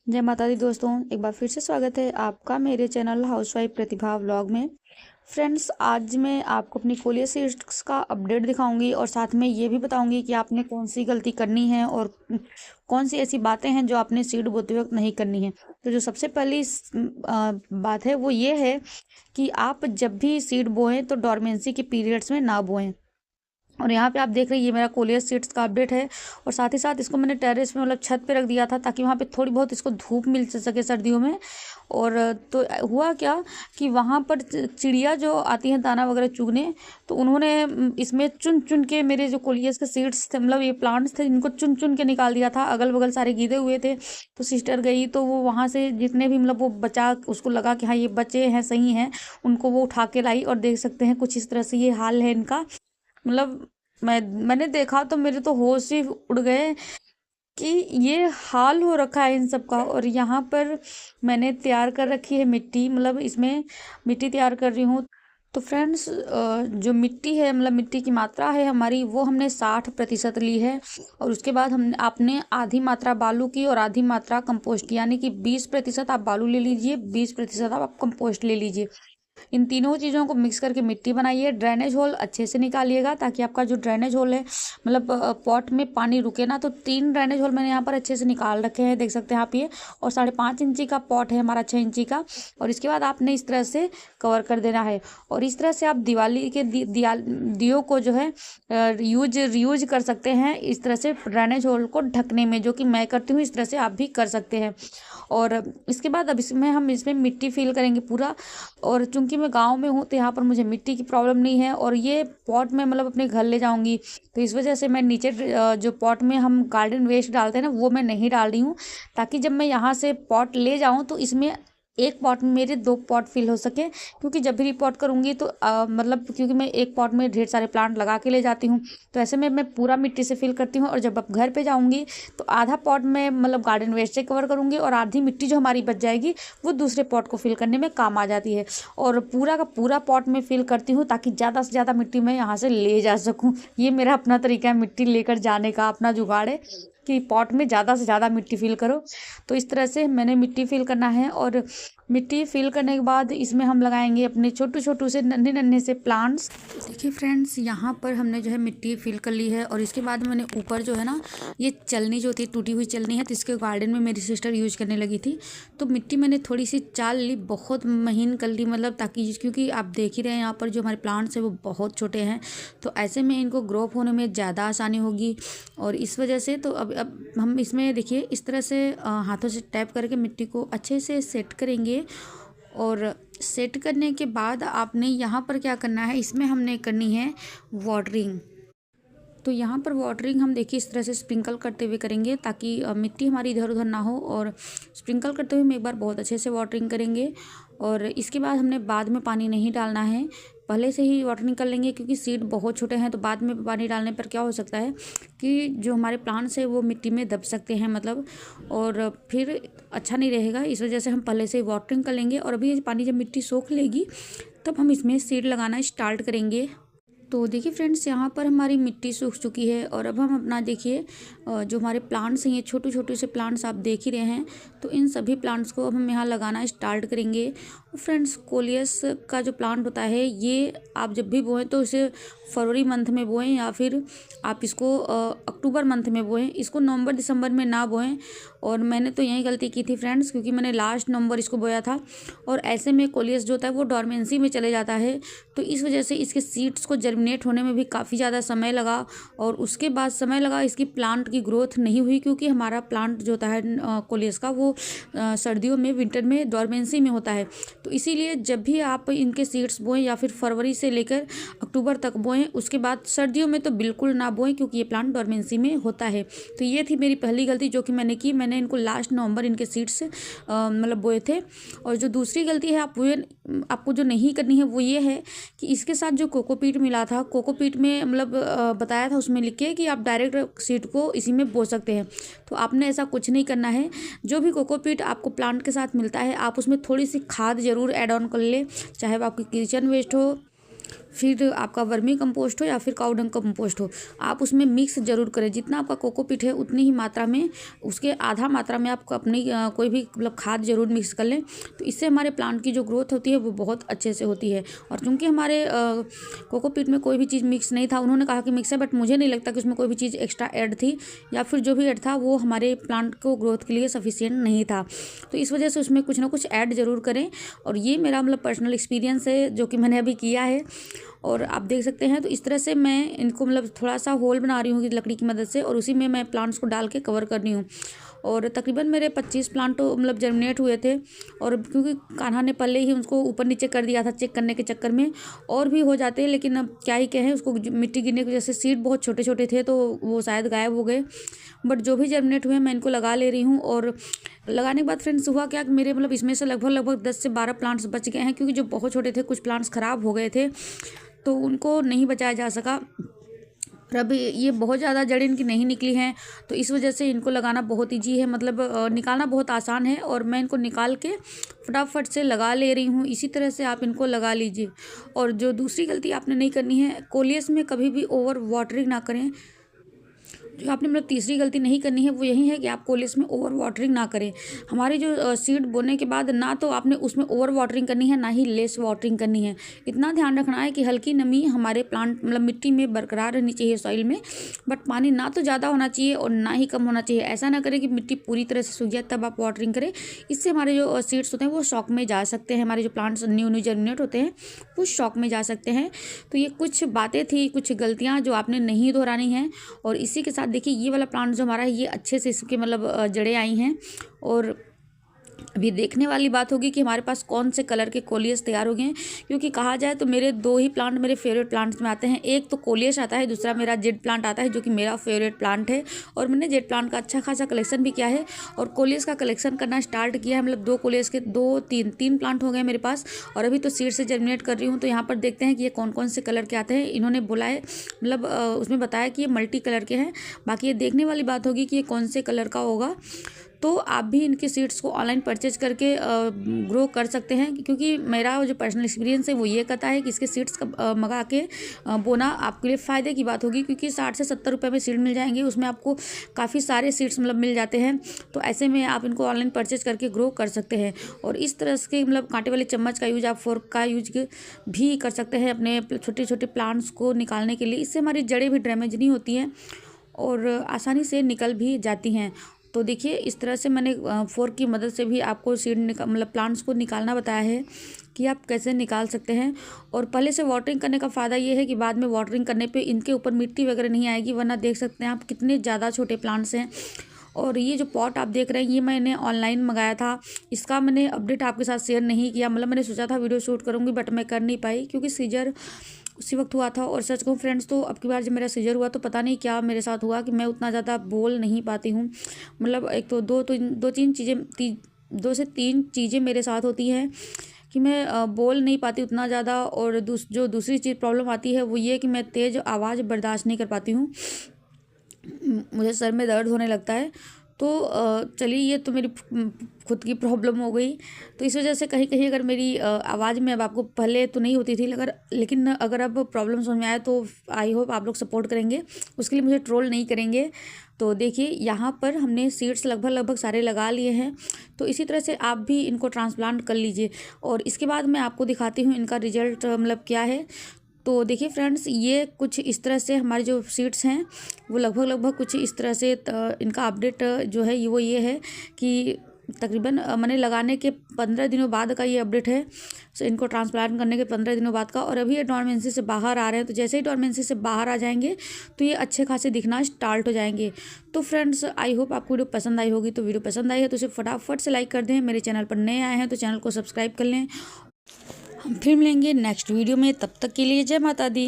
जय माता दी दोस्तों, एक बार फिर से स्वागत है आपका मेरे चैनल हाउसवाइफ प्रतिभा व्लॉग में। फ्रेंड्स, आज मैं आपको अपनी फोलियो सीड्स का अपडेट दिखाऊंगी और साथ में ये भी बताऊंगी कि आपने कौन सी गलती करनी है और कौन सी ऐसी बातें हैं जो आपने सीड बोते वक्त नहीं करनी है। तो जो सबसे पहली बात है वो ये है कि आप जब भी सीड बोएं तो डॉर्मेंसी के पीरियड्स में ना बोएं। और यहाँ पे आप देख रहे हैं ये मेरा कोलियस सीड्स का अपडेट है। और साथ ही साथ इसको मैंने टेरेस में मतलब छत पे रख दिया था ताकि वहाँ पे थोड़ी बहुत इसको धूप मिल सके सर्दियों में। और तो हुआ क्या कि वहाँ पर चिड़िया जो आती हैं दाना वगैरह चुगने, तो उन्होंने इसमें चुन चुन के मेरे जो कोलियस के सीड्स थे, मतलब ये प्लांट्स थे, इनको चुन चुन के निकाल दिया था। अगल बगल सारे गीदे हुए थे। तो सिस्टर गई तो वो वहाँ से जितने भी मतलब वो बचा, उसको लगा कि हाँ ये बचे हैं, सही हैं, उनको वो उठा के लाई। और देख सकते हैं कुछ इस तरह से ये हाल है इनका। मतलब मैंने देखा तो मेरे तो होश ही उड़ गए कि ये हाल हो रखा है इन सब का। और यहाँ पर मैंने तैयार कर रखी है मिट्टी, मतलब इसमें मिट्टी तैयार कर रही हूँ। तो फ्रेंड्स, जो मिट्टी है, मतलब मिट्टी की मात्रा है हमारी, वो हमने 60% ली है। और उसके बाद हमने आपने आधी मात्रा बालू की और आधी मात्रा कंपोस्ट की, यानी कि 20% आप बालू ले लीजिए, 20% आप कंपोस्ट ले लीजिए। इन तीनों चीज़ों को मिक्स करके मिट्टी बनाइए। ड्रेनेज होल अच्छे से निकालिएगा ताकि आपका जो ड्रेनेज होल है, मतलब पॉट में पानी रुके ना। तो 3 ड्रेनेज होल मैंने यहाँ पर अच्छे से निकाल रखे हैं, देख सकते हैं आप ये। और 5.5 इंची का पॉट है हमारा, 6 इंची का। और इसके बाद आपने इस तरह से कवर कर देना है। और इस तरह से आप दिवाली के दियों को जो है रीयूज कर सकते हैं, इस तरह से ड्रेनेज होल को ढकने में, जो कि मैं करती हूँ। इस तरह से आप भी कर सकते हैं। और इसके बाद अब इसमें मिट्टी फिल करेंगे पूरा। और चूंकि मैं गांव में हूँ तो यहाँ पर मुझे मिट्टी की प्रॉब्लम नहीं है। और ये पॉट में मतलब अपने घर ले जाऊंगी, तो इस वजह से मैं नीचे जो पॉट में हम गार्डन वेस्ट डालते हैं ना, वो मैं नहीं डाल रही हूँ। ताकि जब मैं यहाँ से पॉट ले जाऊँ तो इसमें एक पॉट में मेरे 2 पॉट फिल हो सके। क्योंकि जब भी रिपॉट करूँगी तो मतलब क्योंकि मैं एक पॉट में ढेर सारे प्लांट लगा के ले जाती हूँ, तो ऐसे में मैं पूरा मिट्टी से फिल करती हूँ। और जब अब घर पे जाऊँगी तो आधा पॉट में मतलब गार्डन वेस्ट से कवर करूँगी, और आधी मिट्टी जो हमारी बच जाएगी वो दूसरे पॉट को फिल करने में काम आ जाती है। और पूरा का पूरा पॉट में फिल करती हूँ ताकि ज़्यादा से ज़्यादा मिट्टी मैं यहाँ से ले जा सकूँ। ये मेरा अपना तरीका है मिट्टी लेकर जाने का, अपना जुगाड़ है कि पॉट में ज़्यादा से ज़्यादा मिट्टी फिल करो। तो इस तरह से मैंने मिट्टी फिल करना है। और मिट्टी फिल करने के बाद इसमें हम लगाएंगे अपने छोटू छोटू से नन्हे नन्हे से प्लांट्स। देखिए फ्रेंड्स, यहाँ पर हमने जो है मिट्टी फिल कर ली है। और इसके बाद मैंने ऊपर जो है ना, ये चलनी जो होती है, टूटी हुई चलनी है, तो इसके गार्डन में मेरी सिस्टर यूज करने लगी थी। तो मिट्टी मैंने थोड़ी सी चाल ली, बहुत महीन कर ली, मतलब ताकि, क्योंकि आप देख ही रहे हैं यहाँ पर जो हमारे प्लांट्स हैं वो बहुत छोटे हैं। तो ऐसे में इनको ग्रो होने में ज़्यादा आसानी होगी। और इस वजह से तो अब हम इसमें देखिए इस तरह से हाथों से टैप करके मिट्टी को अच्छे से सेट करेंगे। और सेट करने के बाद आपने यहाँ पर क्या करना है, इसमें हमने करनी है वाटरिंग। तो यहाँ पर वाटरिंग हम देखिए इस तरह से स्प्रिंकल करते हुए करेंगे ताकि मिट्टी हमारी इधर उधर ना हो। और स्प्रिंकल करते हुए हम एक बार बहुत अच्छे से वाटरिंग करेंगे। और इसके बाद हमने बाद में पानी नहीं डालना है, पहले से ही वाटरिंग कर लेंगे। क्योंकि सीड बहुत छोटे हैं तो बाद में पानी डालने पर क्या हो सकता है कि जो हमारे प्लांट्स है वो मिट्टी में दब सकते हैं, मतलब, और फिर अच्छा नहीं रहेगा। इस वजह से हम पहले से ही वाटरिंग कर लेंगे। और अभी पानी जब मिट्टी सोख लेगी तब हम इसमें सीड लगाना स्टार्ट करेंगे। तो देखिए फ्रेंड्स, यहाँ पर हमारी मिट्टी सूख चुकी है। और अब हम अपना देखिए जो हमारे प्लांट्स हैं, ये छोटे छोटे से प्लांट्स आप देख ही रहे हैं। तो इन सभी प्लांट्स को अब हम यहाँ लगाना स्टार्ट करेंगे। फ्रेंड्स, कोलियस का जो प्लांट होता है, ये आप जब भी बोएं तो इसे फरवरी मंथ में बोएं, या फिर आप इसको अक्टूबर मंथ में बोएं। इसको नवंबर दिसंबर में ना बोएं। और मैंने तो यही गलती की थी फ्रेंड्स, क्योंकि मैंने लास्ट नवंबर इसको बोया था। और ऐसे में कोलियस जो होता है वो डॉर्मेंसी में चले जाता है। तो इस वजह से इसके सीड्स को जर्मिनेट होने में भी काफ़ी ज़्यादा समय लगा। और उसके बाद समय लगा, इसकी प्लांट की ग्रोथ नहीं हुई। क्योंकि हमारा प्लांट जो होता है कोलियस का, वो सर्दियों में, विंटर में डॉर्मेंसी में होता है। तो इसीलिए जब भी आप इनके सीड्स बोएं, या फिर फरवरी से लेकर अक्टूबर तक बोएं, उसके बाद सर्दियों में तो बिल्कुल ना बोएं, क्योंकि ये प्लांट डॉर्मेंसी में होता है। तो ये थी मेरी पहली गलती जो कि मैंने की। मैंने इनको लास्ट नवंबर इनके सीड्स मतलब बोए थे। और जो दूसरी गलती है आपको जो नहीं करनी है वो ये है कि इसके साथ जो कोकोपीट मिला था, कोकोपीट में मतलब बताया था उसमें लिख के कि आप डायरेक्ट सीड को इसी में बो सकते हैं। तो आपने ऐसा कुछ नहीं करना है। जो भी कोकोपीट आपको प्लांट के साथ मिलता है, आप उसमें थोड़ी सी खाद ज़रूर ऐड ऑन कर ले, चाहे वो आपकी किचन वेस्ट हो, फिर आपका वर्मी कंपोस्ट हो या फिर काऊ डंग कंपोस्ट हो, आप उसमें मिक्स जरूर करें। जितना आपका कोकोपीट है उतनी ही मात्रा में, उसके आधा मात्रा में आप अपनी कोई भी मतलब खाद जरूर मिक्स कर लें। तो इससे हमारे प्लांट की जो ग्रोथ होती है वो बहुत अच्छे से होती है। और क्योंकि हमारे कोकोपीट में कोई भी चीज़ मिक्स नहीं था, उन्होंने कहा कि मिक्स है, बट मुझे नहीं लगता कि उसमें कोई भी चीज़ एक्स्ट्रा ऐड थी, या फिर जो भी ऐड था वो हमारे प्लांट को ग्रोथ के लिए सफिशिएंट नहीं था। तो इस वजह से उसमें कुछ ना कुछ ऐड जरूर करें। और ये मेरा मतलब पर्सनल एक्सपीरियंस है जो कि मैंने अभी किया है, और आप देख सकते हैं। तो इस तरह से मैं इनको मतलब थोड़ा सा होल बना रही हूँ लकड़ी की मदद से, और उसी में मैं प्लांट्स को डाल के कवर कर रही हूँ। और तकरीबन मेरे 25 प्लांट तो मतलब जर्मिनेट हुए थे। और क्योंकि कान्हा ने पहले ही उसको ऊपर नीचे कर दिया था चेक करने के चक्कर में, और भी हो जाते हैं, लेकिन अब क्या ही कहें, उसको मिट्टी गिरने की वजह से सीड बहुत छोटे छोटे थे तो वो शायद गायब हो गए। बट जो भी जर्मिनेट हुए मैं इनको लगा ले रही हूँ। और लगाने के बाद फ्रेंड्स हुआ क्या, मेरे मतलब इसमें से लगभग 10 से 12 प्लांट्स बच गए हैं, क्योंकि जो बहुत छोटे थे कुछ प्लांट्स ख़राब हो गए थे तो उनको नहीं बचाया जा सका। और अभी ये बहुत ज़्यादा जड़ इनकी नहीं निकली हैं, तो इस वजह से इनको लगाना बहुत ईजी है, मतलब निकालना बहुत आसान है। और मैं इनको निकाल के फटाफट से लगा ले रही हूँ। इसी तरह से आप इनको लगा लीजिए। और जो दूसरी गलती आपने नहीं करनी है, कोलियस में कभी भी ओवर वाटरिंग ना करें। जो आपने मतलब तीसरी गलती नहीं करनी है वो यही है कि आप कोलियस में ओवर वाटरिंग ना करें। हमारी जो सीड बोने के बाद ना तो आपने उसमें ओवर वाटरिंग करनी है, ना ही लेस वाटरिंग करनी है। इतना ध्यान रखना है कि हल्की नमी हमारे प्लांट मतलब मिट्टी में बरकरार रहनी चाहिए, सॉइल में, बट पानी ना तो ज़्यादा होना चाहिए और ना ही कम होना चाहिए। ऐसा ना करें कि मिट्टी पूरी तरह से सूख जाए तब आप वाटरिंग करें। इससे हमारे जो सीड्स होते हैं वो शॉक में जा सकते हैं, हमारे जो प्लांट्स न्यू जर्मिनेट होते हैं वो शॉक में जा सकते हैं। तो ये कुछ बातें थी, कुछ गलतियाँ जो आपने नहीं दोहरानी हैं। और इसी के साथ देखिए ये वाला प्लांट जो हमारा है ये अच्छे से इसके मतलब जड़ें आई हैं। और अभी देखने वाली बात होगी कि हमारे पास कौन से कलर के कोलियस तैयार हो गए हैं, क्योंकि कहा जाए तो मेरे 2 ही प्लांट मेरे फेवरेट प्लांट्स में आते हैं। एक तो कोलियस आता है, दूसरा मेरा जेड प्लांट आता है जो कि मेरा फेवरेट प्लांट है। और मैंने जेड प्लांट का अच्छा खासा कलेक्शन भी किया है और कोलियस का कलेक्शन करना स्टार्ट किया है। मतलब 2 कोलियस के 3 प्लांट हो गए मेरे पास, और अभी तो सीड से जर्मिनेट कर रही हूँ। तो यहाँ पर देखते हैं कि ये कौन कौन से कलर के आते हैं। इन्होंने बोला है मतलब उसमें बताया कि ये मल्टी कलर के हैं। बाकी ये देखने वाली बात होगी कि ये कौन से कलर का होगा। तो आप भी इनके सीड्स को ऑनलाइन परचेज करके ग्रो कर सकते हैं, क्योंकि मेरा जो पर्सनल एक्सपीरियंस है वो ये कहता है कि इसके सीड्स मंगा के बोना आपके लिए फ़ायदे की बात होगी, क्योंकि 60 से 70 रुपये में सीड मिल जाएंगे। उसमें आपको काफ़ी सारे सीड्स मतलब मिल जाते हैं। तो ऐसे में आप इनको ऑनलाइन परचेज करके ग्रो कर सकते हैं। और इस तरह के मतलब कांटे वाले चम्मच का यूज, आप फोर्क का यूज भी कर सकते हैं अपने छोटे छोटे प्लांट्स को निकालने के लिए। इससे हमारी जड़ें भी डैमेज नहीं होती हैं और आसानी से निकल भी जाती हैं। तो देखिए इस तरह से मैंने फोर्क की मदद से भी आपको सीड मतलब प्लांट्स को निकालना बताया है कि आप कैसे निकाल सकते हैं। और पहले से वाटरिंग करने का फ़ायदा ये है कि बाद में वाटरिंग करने पे इनके ऊपर मिट्टी वगैरह नहीं आएगी, वरना देख सकते हैं आप कितने ज़्यादा छोटे प्लांट्स हैं। और ये जो पॉट आप देख रहे हैं ये मैंने ऑनलाइन मंगाया था। इसका मैंने अपडेट आपके साथ शेयर नहीं किया, मतलब मैंने सोचा था वीडियो शूट करूँगी बट मैं कर नहीं पाई क्योंकि सीजर उसी वक्त हुआ था। और सच कहूँ फ्रेंड्स, तो अब की बार जब मेरा सीजर हुआ तो पता नहीं क्या मेरे साथ हुआ कि मैं उतना ज़्यादा बोल नहीं पाती हूँ। मतलब एक तो दो से तीन चीज़ें मेरे साथ होती हैं कि मैं बोल नहीं पाती उतना ज़्यादा। और जो दूसरी चीज़ प्रॉब्लम आती है वो ये कि मैं तेज़ आवाज़ बर्दाश्त नहीं कर पाती हूँ, मुझे सर में दर्द होने लगता है। तो चलिए ये तो मेरी खुद की प्रॉब्लम हो गई। तो इस वजह से कहीं कहीं अगर मेरी आवाज़ में अब आपको पहले तो नहीं होती थी लेकिन अगर अब प्रॉब्लम समझ में आए तो आई होप आप लोग सपोर्ट करेंगे, उसके लिए मुझे ट्रोल नहीं करेंगे। तो देखिए यहाँ पर हमने सीड्स लगभग सारे लगा लिए हैं। तो इसी तरह से आप भी इनको ट्रांसप्लांट कर लीजिए और इसके बाद मैं आपको दिखाती हूँ इनका रिजल्ट मतलब क्या है। तो देखिए फ्रेंड्स, ये कुछ इस तरह से हमारे जो सीड्स हैं वो लगभग कुछ इस तरह से इनका अपडेट जो है वो ये है कि तकरीबन मैंने लगाने के 15 दिनों बाद का ये अपडेट है। सो इनको ट्रांसप्लांट करने के 15 दिनों बाद का, और अभी ये डॉर्मेंसी से बाहर आ रहे हैं। तो जैसे ही डॉर्मेंसी से बाहर आ जाएंगे तो ये अच्छे खासे दिखना स्टार्ट हो जाएंगे। तो फ्रेंड्स, आई होप आपको वीडियो पसंद आई होगी। तो वीडियो पसंद आई है तो उसे फटाफट से लाइक कर दें। मेरे चैनल पर नए आए हैं तो चैनल को सब्सक्राइब कर लें। हम फिर मिलेंगे नेक्स्ट वीडियो में, तब तक के लिए जय माता दी।